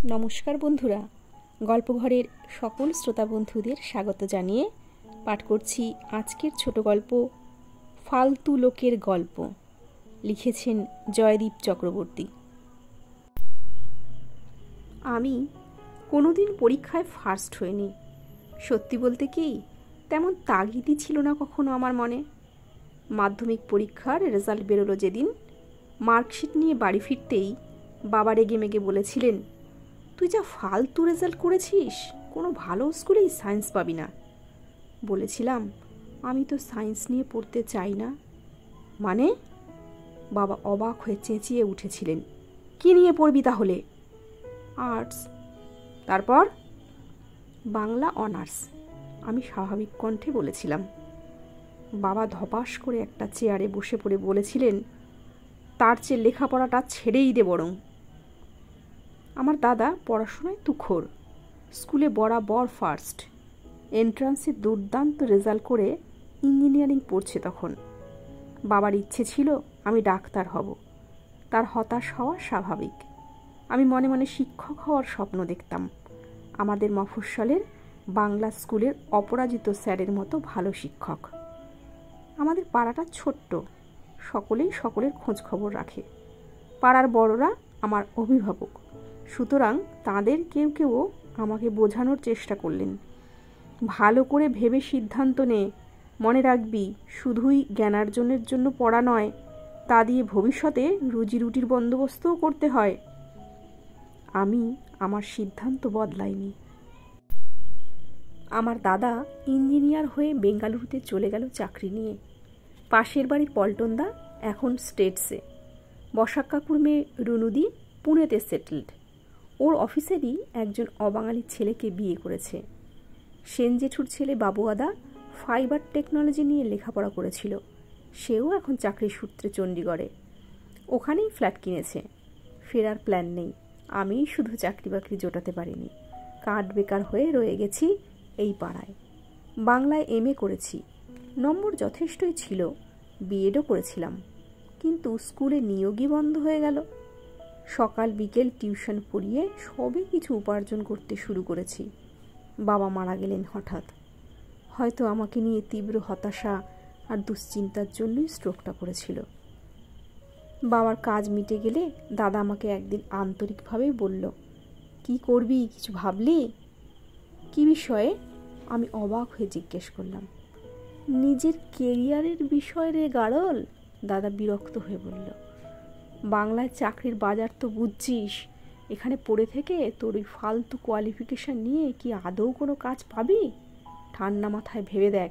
নমস্কার বন্ধুরা, গল্পঘরের সকল শ্রোতা বন্ধুদের স্বাগত জানিয়ে পাঠ করছি আজকের ছোট গল্প ফালতু লোকের গল্প। লিখেছেন জয়দীপ চক্রবর্তী। আমি কোনোদিন পরীক্ষায় ফার্স্ট হইনি। সত্যি বলতে কি, তেমন তাগিদই ছিল না কখনো আমার মনে। মাধ্যমিক পরীক্ষার রেজাল্ট বেরোলো যেদিন, মার্কশিট নিয়ে বাড়ি ফিরতেই বাবা রেগে মেগে বলেছিলেন, তুই যা ফালতু রেজাল্ট করেছিস, কোনো ভালো স্কুলেই সায়েন্স পাবি না। বলেছিলাম, আমি তো সায়েন্স নিয়ে পড়তে চাই না। মানে? বাবা অবাক হয়ে চেঁচিয়ে উঠেছিলেন, কি নিয়ে পড়বি তাহলে? আর্টস। তারপর? বাংলা অনার্স, আমি স্বাভাবিক কণ্ঠে বলেছিলাম। বাবা ধপাস করে একটা চেয়ারে বসে পড়ে বলেছিলেন, তার চেয়ে লেখাপড়াটা ছেড়েই দে বরং। আমার দাদা পড়াশোনায় তুখোর, স্কুলে বরাবর ফার্স্ট, এন্ট্রান্সে দুর্দান্ত রেজাল্ট করে ইঞ্জিনিয়ারিং পড়ছে তখন। বাবার ইচ্ছে ছিল আমি ডাক্তার হব, তার হতাশ হওয়া স্বাভাবিক। আমি মনে মনে শিক্ষক হওয়ার স্বপ্ন দেখতাম, আমাদের মফস্বলের বাংলা স্কুলের অপরাজিত স্যারের মতো ভালো শিক্ষক। আমাদের পাড়াটা ছোট্ট, সকলেই সকলের খোঁজ খবর রাখে। পাড়ার বড়রা আমার অভিভাবক, সুতরাং তাদের কেউ কেউ আমাকে বোঝানোর চেষ্টা করলেন, ভালো করে ভেবে সিদ্ধান্ত নে, মনে রাখবি শুধুই জ্ঞানার্জনের জন্য পড়া নয়, তা দিয়ে ভবিষ্যতে রুজি রুটির বন্দোবস্তও করতে হয়। আমি আমার সিদ্ধান্ত বদলাইনি। আমার দাদা ইঞ্জিনিয়ার হয়ে বেঙ্গালুরুতে চলে গেল চাকরি নিয়ে। পাশের বাড়ির পল্টনদা এখন স্টেটসে, বসাক কাকুর মেয়ে রুনুদি পুনেতে সেটেলড। ওর অফিসেরই একজন অবাঙালি ছেলেকে বিয়ে করেছে। সেন জেঠুর ছেলে বাবুয়াদা ফাইবার টেকনোলজি নিয়ে লেখাপড়া করেছিল, সেও এখন চাকরির সূত্রে চণ্ডীগড়ে। ওখানেই ফ্ল্যাট কিনেছে। ফেরার প্ল্যান নেই। আমিই শুধু চাকরি বাকরি জোটাতে পারিনি, কাঠ বেকার হয়ে রয়ে গেছি এই পাড়ায়। বাংলায় MA করেছি, নম্বর যথেষ্টই ছিল, বিএডও করেছিলাম, কিন্তু স্কুলে নিয়োগই বন্ধ হয়ে গেল। সকাল বিকেল টিউশন পড়িয়ে সবে কিছু উপার্জন করতে শুরু করেছি। বাবা মারা গেলেন হঠাৎ। হয়তো আমাকে নিয়ে তীব্র হতাশা আর দুশ্চিন্তার জন্যই স্ট্রোকটা করেছিল। বাবার কাজ মিটে গেলে দাদা আমাকে একদিন আন্তরিকভাবেই বলল, কি করবি, কিছু ভাবলি? কি বিষয়ে? আমি অবাক হয়ে জিজ্ঞেস করলাম। নিজের কেরিয়ারের বিষয় রে গাড়ল, দাদা বিরক্ত হয়ে বলল। বাংলায় চাকরির বাজার তো বুঝছিস, এখানে পড়ে থেকে তোর ওই ফালতু কোয়ালিফিকেশান নিয়ে কি আদৌ কোনো কাজ পাবি? ঠান্ডা মাথায় ভেবে দেখ,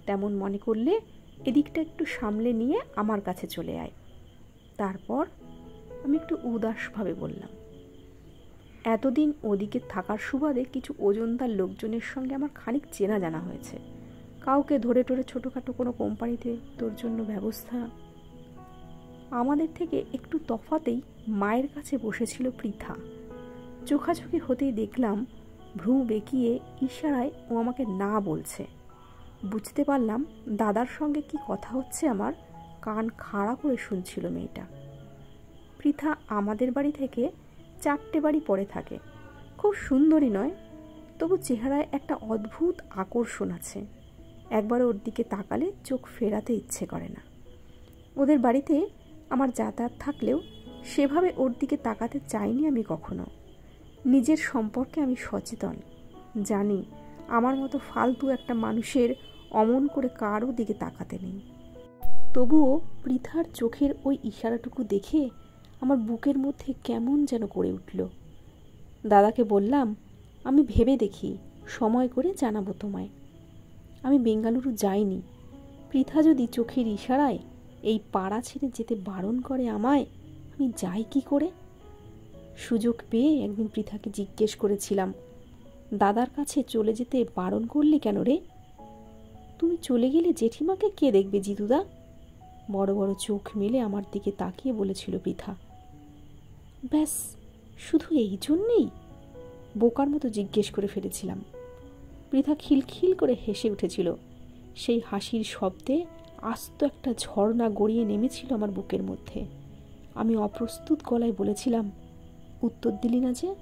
তেমন মনে করলে এদিকটা একটু সামলে নিয়ে আমার কাছে চলে আয়। তারপর আমি একটু উদাসভাবে বললাম, এতদিন ওদিকে থাকার সুবাদে কিছু ওজনদার লোকজনের সঙ্গে আমার খানিক চেনা জানা হয়েছে। কাউকে ধরে টরে ছোটোখাটো কোনো কোম্পানিতে তোর জন্য ব্যবস্থা। আমাদের থেকে একটু তফাতেই মায়ের কাছে বসেছিল পৃথা। চোখাচোখি হতেই দেখলাম ভ্রু বেঁকিয়ে ইশারায় ও আমাকে না বলছে। বুঝতে পারলাম দাদার সঙ্গে কি কথা হচ্ছে আমার, কান খাড়া করে শুনছিল মেয়েটা। পৃথা আমাদের বাড়ি থেকে 4টে বাড়ি পরে থাকে। খুব সুন্দরী নয়, তবু চেহারায় একটা অদ্ভুত আকর্ষণ আছে। একবার ওর দিকে তাকালে চোখ ফেরাতে ইচ্ছে করে না। ওদের বাড়িতে আমার যাতায়াত থাকলেও সেভাবে ওর দিকে তাকাতে চাইনি আমি কখনো। নিজের সম্পর্কে আমি সচেতন, জানি আমার মতো ফালতু একটা মানুষের অমন করে কারও দিকে তাকাতে নেই। তবুও পৃথার চোখের ওই ইশারাটুকু দেখে আমার বুকের মধ্যে কেমন যেন করে উঠল। দাদাকে বললাম, আমি ভেবে দেখি, সময় করে জানাবো তোমায়। আমি বেঙ্গালুরু যাইনি। পৃথা যদি চোখের ইশারায় এই পাড়া ছেড়ে যেতে বারণ করে আমায়, আমি যাই কি করে? সুযোগ পেয়ে একদিন পৃথাকে জিজ্ঞেস করেছিলাম, দাদার কাছে চলে যেতে বারণ করলি কেন রে? তুমি চলে গেলে জেঠিমাকে কে দেখবে জিতুদা? বড় বড় চোখ মেলে আমার দিকে তাকিয়ে বলেছিল পৃথা। ব্যাস, শুধু এই জন্যেই? বোকার মতো জিজ্ঞেস করে ফেলেছিলাম। পৃথা খিলখিল করে হেসে উঠেছিল। সেই হাসির শব্দে আস্ত একটা ঝর্ণা গড়িয়ে নেমেছিল আমার বুকের মধ্যে। আমি অপ্রস্তুত গলায় বলেছিলাম, উত্তর দিলি না যে?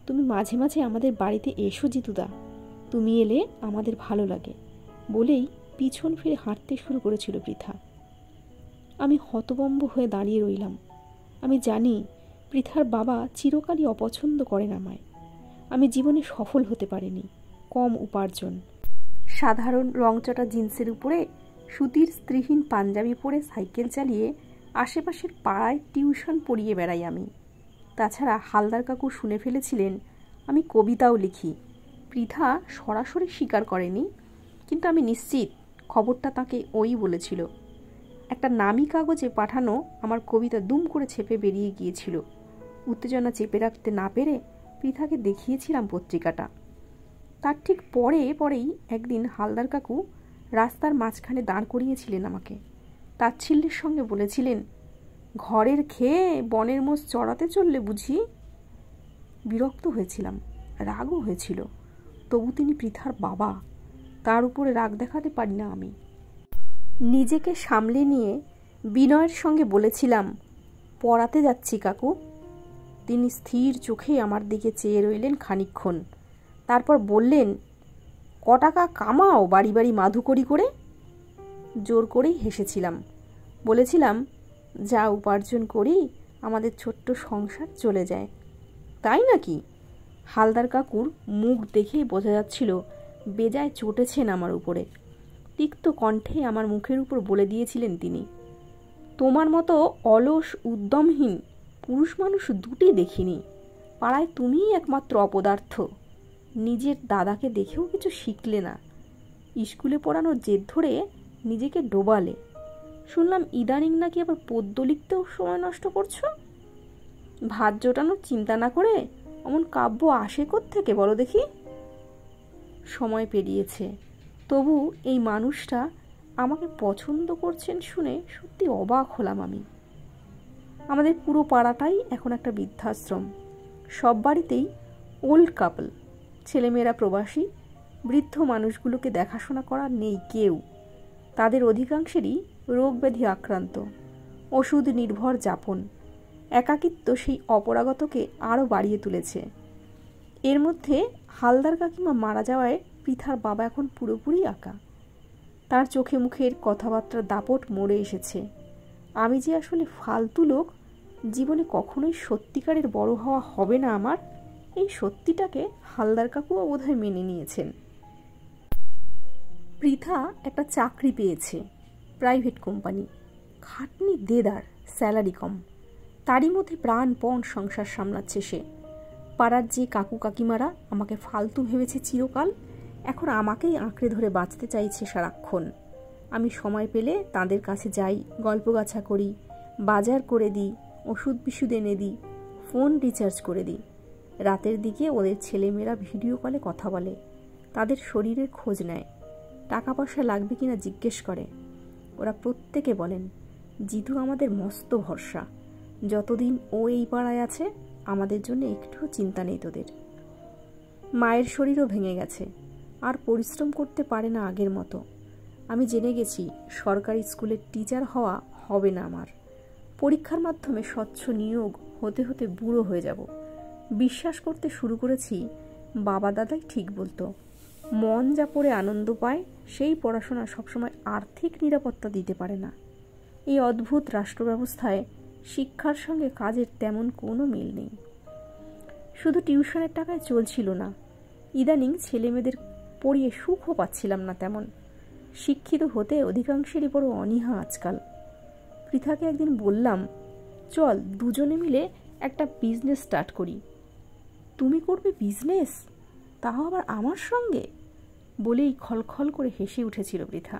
তুমি মাঝে মাঝে আমাদের বাড়িতে এসো জিতুদা, তুমি এলে আমাদের ভালো লাগে বলেই পিছন ফিরে হাঁটতে শুরু করেছিল পৃথা। আমি হতভম্ব হয়ে দাঁড়িয়ে রইলাম। আমি জানি পৃথার বাবা চিরকালই অপছন্দ করেন আমায়। আমি জীবনে সফল হতে পারিনি, কম উপার্জন, সাধারণ রংচটা জিন্সের উপরে সুতির স্ত্রীহীন পাঞ্জাবি পরে সাইকেল চালিয়ে আশেপাশের পাড়ায় টিউশন পড়িয়ে বেড়াই আমি। তাছাড়া হালদার কাকু শুনে ফেলেছিলেন আমি কবিতাও লিখি। পৃথা সরাসরি স্বীকার করেনি, কিন্তু আমি নিশ্চিত খবরটা তাকে ওই বলেছিল। একটা নামী কাগজে পাঠানো আমার কবিতা দুম করে ছেপে বেরিয়ে গিয়েছিল। উত্তেজনা চেপে রাখতে না পেরে পৃথাকে দেখিয়েছিলাম পত্রিকাটা। তার ঠিক পরেই একদিন হালদার কাকু রাস্তার মাঝখানে দাঁড় করিয়েছিলেন আমাকে। তাচ্ছিল্যের সঙ্গে বলেছিলেন, ঘরের খেয়ে বনের মোষ চড়াতে চললে বুঝি? বিরক্ত হয়েছিলাম, রাগও হয়েছিল। তবু তিনি পৃথার বাবা, তার উপরে রাগ দেখাতে পারি না আমি। নিজেকে সামলে নিয়ে বিনয়ের সঙ্গে বলেছিলাম, পড়াতে যাচ্ছি কাকু। তিনি স্থির চোখে আমার দিকে চেয়ে রইলেন খানিকক্ষণ, তারপর বললেন, ক টাকা কামাও বাড়ি বাড়ি মাধুকরি করে? জোর করেই হেসেছিলাম। বলেছিলাম, যা উপার্জন করি আমাদের ছোট্ট সংসার চলে যায়। তাই নাকি? হালদার কাকুর মুখ দেখেই বোঝা যাচ্ছিল বেজায় চটেছেন আমার উপরে। তিক্ত কণ্ঠে আমার মুখের উপর বলে দিয়েছিলেন তিনি, তোমার মতো অলস উদ্যমহীন পুরুষ মানুষ দুটি দেখিনি। পাড়ায় তুমিই একমাত্র অপদার্থ। নিজের দাদাকে দেখেও কিছু শিখলে না। স্কুলে পড়ানোর জেদ ধরে নিজেকে ডোবালে। শুনলাম ইদানিং নাকি আবার পদ্য লিখতেও সময় নষ্ট করছো। ভাত জোটানোর চিন্তা না করে অমন কাব্য আসে কোত্থেকে বলো দেখি? সময় পেরিয়েছে, তবু এই মানুষটা আমাকে পছন্দ করছেন শুনে সত্যি অবাক হলাম আমি। আমাদের পুরো পাড়াটাই এখন একটা বৃদ্ধাশ্রম। সব বাড়িতেই ওল্ড কাপল, ছেলেমেয়েরা প্রবাসী। বৃদ্ধ মানুষগুলোকে দেখাশোনা করা নেই কেউ। তাদের অধিকাংশেরই রোগ ব্যাধি আক্রান্ত, ওষুধ নির্ভর যাপন। একাকিত্ব সেই অপরাগতকে আরও বাড়িয়ে তুলেছে। এর মধ্যে হালদার কাকিমা মারা যাওয়ায় পৃথার বাবা এখন পুরোপুরি একা। তার চোখে মুখের কথাবার্তার দাপট মরে এসেছে। আমি যে আসলে ফালতু লোক, জীবনে কখনোই সত্যিকারের বড় হওয়া হবে না আমার, এই সত্যিটাকে হালদার কাকুও বোধহয় মেনে নিয়েছেন। পৃথা একটা চাকরি পেয়েছে, প্রাইভেট কোম্পানি। খাটনি দেদার, স্যালারি কম। তারই মধ্যে প্রাণপণ সংসার সামলাচ্ছে সে। পাড়ার যে কাকু কাকিমারা আমাকে ফালতু ভেবেছে চিরকাল, এখন আমাকেই আঁকড়ে ধরে বাঁচতে চাইছে সারাক্ষণ। আমি সময় পেলে তাদের কাছে যাই, গল্পগাছা করি, বাজার করে দিই, ওষুধ বিশুধ এনে দিই, ফোন রিচার্জ করে দিই। রাতের দিকে ওদের ছেলেমেয়েরা ভিডিও কলে কথা বলে, তাদের শরীরের খোঁজ নেয়, টাকা পয়সা লাগবে কিনা জিজ্ঞেস করে। ওরা প্রত্যেকে বলেন, জিতু আমাদের মস্ত ভরসা। যতদিন ও এই পাড়ায় আছে আমাদের জন্য একটুও চিন্তা নেই তোদের। মায়ের শরীরও ভেঙে গেছে, আর পরিশ্রম করতে পারে না আগের মতো। আমি জেনে গেছি সরকারি স্কুলের টিচার হওয়া হবে না আমার। পরীক্ষার মাধ্যমে স্বচ্ছ নিয়োগ হতে হতে বুড়ো হয়ে যাব। বিশ্বাস করতে শুরু করেছি বাবা দাদাই ঠিক বলতো, মন যা পড়ে আনন্দ পায় সেই পড়াশোনা সবসময় আর্থিক নিরাপত্তা দিতে পারে না। এই অদ্ভুত রাষ্ট্র ব্যবস্থায় শিক্ষার সঙ্গে কাজের তেমন কোনো মিল নেই। শুধু টিউশনের টাকায় চলছিল না, ইদানিং ছেলেমেয়েদের পড়িয়ে সুখও পাচ্ছিলাম না তেমন। শিক্ষিত হতে অধিকাংশেরই বড় অনীহা আজকাল। পৃথাকে একদিন বললাম, চল দুজনে মিলে একটা বিজনেস স্টার্ট করি। তুমি করবে বিজনেস, তাও আবার আমার সঙ্গে? বলেই খলখল করে হেসে উঠেছিল পৃথা।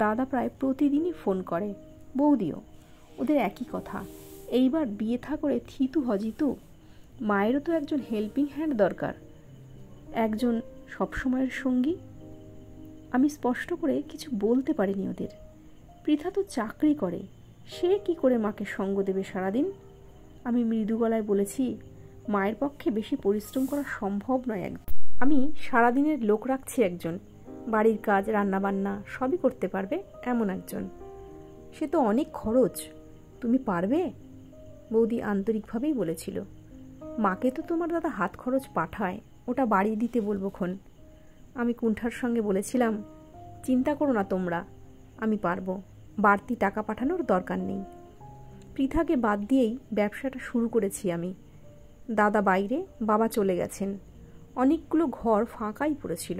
দাদা প্রায় প্রতিদিনই ফোন করে, বৌদিও, ওদের একই কথা। এইবার বিয়ে থা করে থিতু হজিতু। মায়েরও তো একজন হেল্পিং হ্যান্ড দরকার, একজন সবসময়ের সঙ্গী। আমি স্পষ্ট করে কিছু বলতে পারিনি ওদের। পৃথা তো চাকরি করে, সে কি করে মাকে সঙ্গ দেবে সারাদিন? আমি মৃদু গলায় বলেছি, মায়ের পক্ষে বেশি পরিশ্রম করা সম্ভব নয়। আমি সারাদিনের লোক রাখছি একজন, বাড়ির কাজ রান্নাবান্না সবই করতে পারবে এমন একজন। সে তো অনেক খরচ, তুমি পারবে? বৌদি আন্তরিকভাবেই বলেছিল। মাকে তো তোমার দাদা হাত খরচ পাঠায়, ওটা বাড়িয়ে দিতে বলবো খন। আমি কুণ্ঠার সঙ্গে বলেছিলাম, চিন্তা করো না তোমরা, আমি পারবো, বাড়তি টাকা পাঠানোর দরকার নেই। পৃথাকে বাদ দিয়েই ব্যবসাটা শুরু করেছি আমি। দাদা বাইরে, বাবা চলে গেছেন। অনেকগুলো ঘর ফাঁকাই পড়েছিল।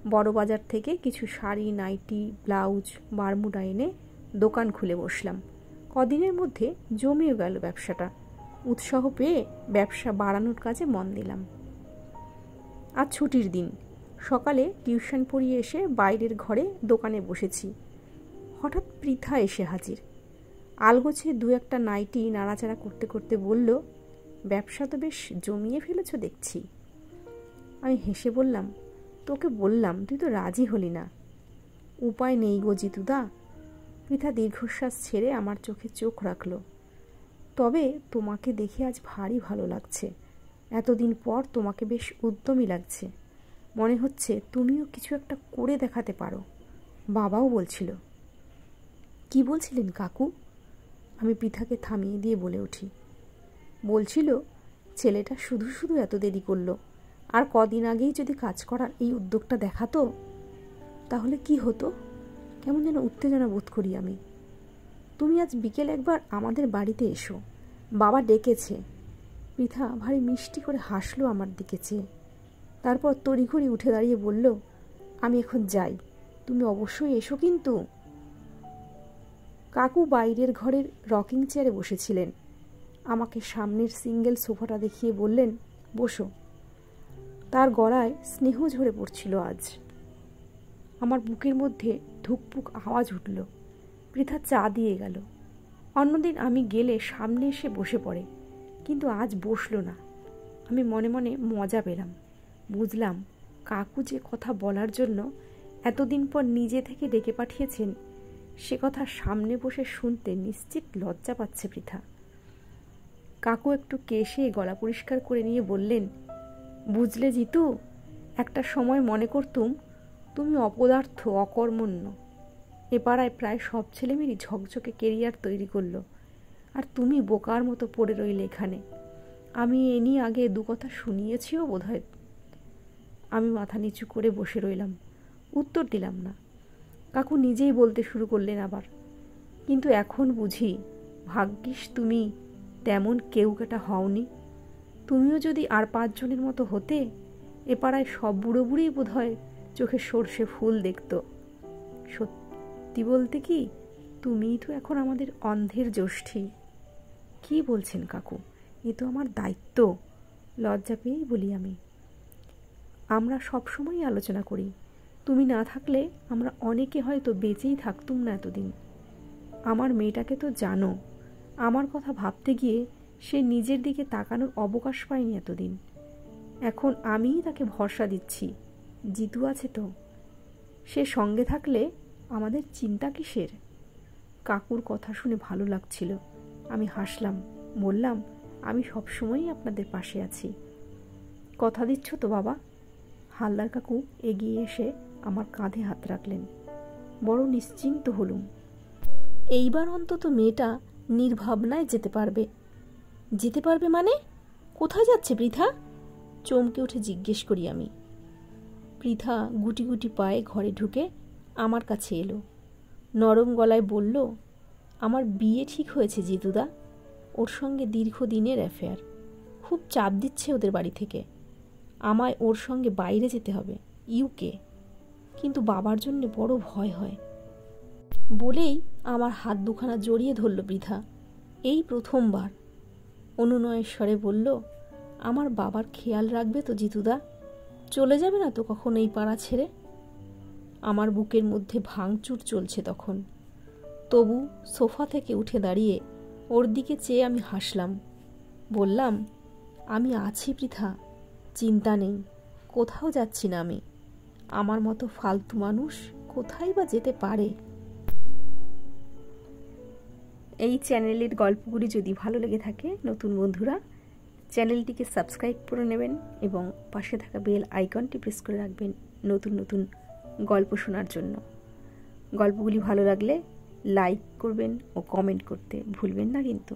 বড় বাজার থেকে কিছু শাড়ি, নাইটি, ব্লাউজ, বারমুডা এনে দোকান খুলে বসলাম। কদিনের মধ্যে জমেও গেল ব্যবসাটা। উৎসাহ পেয়ে ব্যবসা বাড়ানোর কাজে মন দিলাম। আজ ছুটির দিন। সকালে টিউশন পড়িয়ে এসে বাইরের ঘরে দোকানে বসেছি। হঠাৎ পৃথা এসে হাজির। আলগোছে দু একটা নাইটি নাড়াচাড়া করতে করতে বলল, ব্যবসা তো বেশ জমিয়ে ফেলেছ দেখছি। আমি হেসে বললাম, তোকে বললাম, তুই তো রাজি হলি না। উপায় নেই গো জিতুদা। পৃথা দীর্ঘশ্বাস ছেড়ে আমার চোখে চোখ রাখল। তবে তোমাকে দেখে আজ ভারী ভালো লাগছে। এতদিন পর তোমাকে বেশ উদ্যমী লাগছে। মনে হচ্ছে তুমিও কিছু একটা করে দেখাতে পারো। বাবাও বলছিল। কি বলছিলেন কাকু? আমি পৃথাকে থামিয়ে দিয়ে বলে উঠি। বলছিল, ছেলেটা শুধু শুধু এত দেরি করলো, আর কদিন আগেই যদি কাজ করার এই উদ্যোগটা দেখাতো তাহলে কি হতো। কেমন যেন উত্তেজনা বোধ করি আমি। তুমি আজ বিকেল একবার আমাদের বাড়িতে এসো, বাবা ডেকেছে। পৃথা ভারী মিষ্টি করে হাসলো আমার দিকে চেয়ে। তারপর তড়িঘড়ি উঠে দাঁড়িয়ে বলল, আমি এখন যাই, তুমি অবশ্যই এসো কিন্তু। কাকু বাইরের ঘরের রকিং চেয়ারে বসেছিলেন। আমাকে সামনের সিঙ্গেল সোফাটা দেখিয়ে বললেন, বসো। তার গলায় স্নেহ ঝরে পড়ছিল আজ। আমার বুকের মধ্যে ধুকপুক আওয়াজ উঠল। পৃথা চা দিয়ে গেল। অন্যদিন আমি গেলে সামনে এসে বসে পড়ে, কিন্তু আজ বসলো না। আমি মনে মনে মজা পেলাম। বুঝলাম কাকু যে কথা বলার জন্য এতদিন পর নিজে থেকে ডেকে পাঠিয়েছেন, সে কথা সামনে বসে শুনতে নিশ্চিত লজ্জা পাচ্ছে পৃথা। কাকু একটু কেশে গলা পরিষ্কার করে নিয়ে বললেন, বুঝলে জিতু, একটা সময় মনে করতুম তুমি অপদার্থ, অকর্মণ্য। এ পাড়ায় প্রায় সব ছেলেমেয়েরই ঝকঝকে কেরিয়ার তৈরি করলো, আর তুমি বোকার মতো পড়ে রইলে এখানে। আমি এ নিয়ে আগে দু কথা শুনিয়েছিও বোধহয়। আমি মাথা নিচু করে বসে রইলাম, উত্তর দিলাম না। কাকু নিজেই বলতে শুরু করলেন আবার, কিন্তু এখন বুঝি ভাগ্যিস তুমি তেমন কেউ কেটা হওনি। তুমিও যদি আর 5 জনের মতো হতে, এ পাড়ায় সব বুড়ো বুড়িই বোধহয় চোখে সর্ষে ফুল দেখত। সত্যি বলতে কি, তুমিই তো এখন আমাদের অন্ধের জ্যোষ্ঠী। কি বলছেন কাকু? এ তো আমার দায়িত্ব। লজ্জা পেয়েই বলি আমি। আমরা সবসময়ই আলোচনা করি, তুমি না থাকলে আমরা অনেকে হয়তো বেঁচেই থাকতুম না এতদিন। আমার মেয়েটাকে তো জানো, আমার কথা ভাবতে গিয়ে সে নিজের দিকে তাকানোর অবকাশ পায়নি এতদিন। এখন আমিই তাকে ভরসা দিচ্ছি। জিতু আছে তো, সে সঙ্গে থাকলে আমাদের চিন্তা কিসের? কাকুর কথা শুনে ভালো লাগছিল। আমি হাসলাম, বললাম, আমি সবসময়ই আপনাদের পাশে আছি। কথা দিচ্ছ তো বাবা? হালদার কাকু এগিয়ে এসে আমার কাঁধে হাত রাখলেন। বড় নিশ্চিন্ত হলুম। এইবার অন্তত মেয়েটা নির্ভাবনায় যেতে পারবে। যেতে পারবে মানে? কোথায় যাচ্ছে পৃথা? চমকে উঠে জিজ্ঞেস করি আমি। পৃথা গুটি গুটি পায়ে ঘরে ঢুকে আমার কাছে এলো। নরম গলায় বলল, আমার বিয়ে ঠিক হয়েছে জিতুদা। ওর সঙ্গে দীর্ঘদিনের অ্যাফেয়ার। খুব চাপ দিচ্ছে ওদের বাড়ি থেকে। আমায় ওর সঙ্গে বাইরে যেতে হবে, ইউকে। কিন্তু বাবার জন্য বড় ভয় হয়। বলেই আমার হাত দুখানা জড়িয়ে ধরল পৃথা। এই প্রথমবার অনুনয়ের স্বরে বলল, আমার বাবার খেয়াল রাখবে তো জিতুদা? চলে যাবে না তো কখন এই পাড়া ছেড়ে? আমার বুকের মধ্যে ভাঙচুর চলছে তখন। তবু সোফা থেকে উঠে দাঁড়িয়ে ওর দিকে চেয়ে আমি হাসলাম। বললাম, আমি আছি পৃথা, চিন্তা নেই। কোথাও যাচ্ছি না আমি। আমার মতো ফালতু মানুষ কোথায় বা যেতে পারে? এই চ্যানেলের গল্পগুলি যদি ভালো লেগে থাকে, নতুন বন্ধুরা চ্যানেলটিকে সাবস্ক্রাইব করে নেবেন এবং পাশে থাকা বেল আইকনটি প্রেস করে রাখবেন নতুন নতুন গল্প শোনার জন্য। গল্পগুলি ভালো লাগলে লাইক করবেন ও কমেন্ট করতে ভুলবেন না কিন্তু।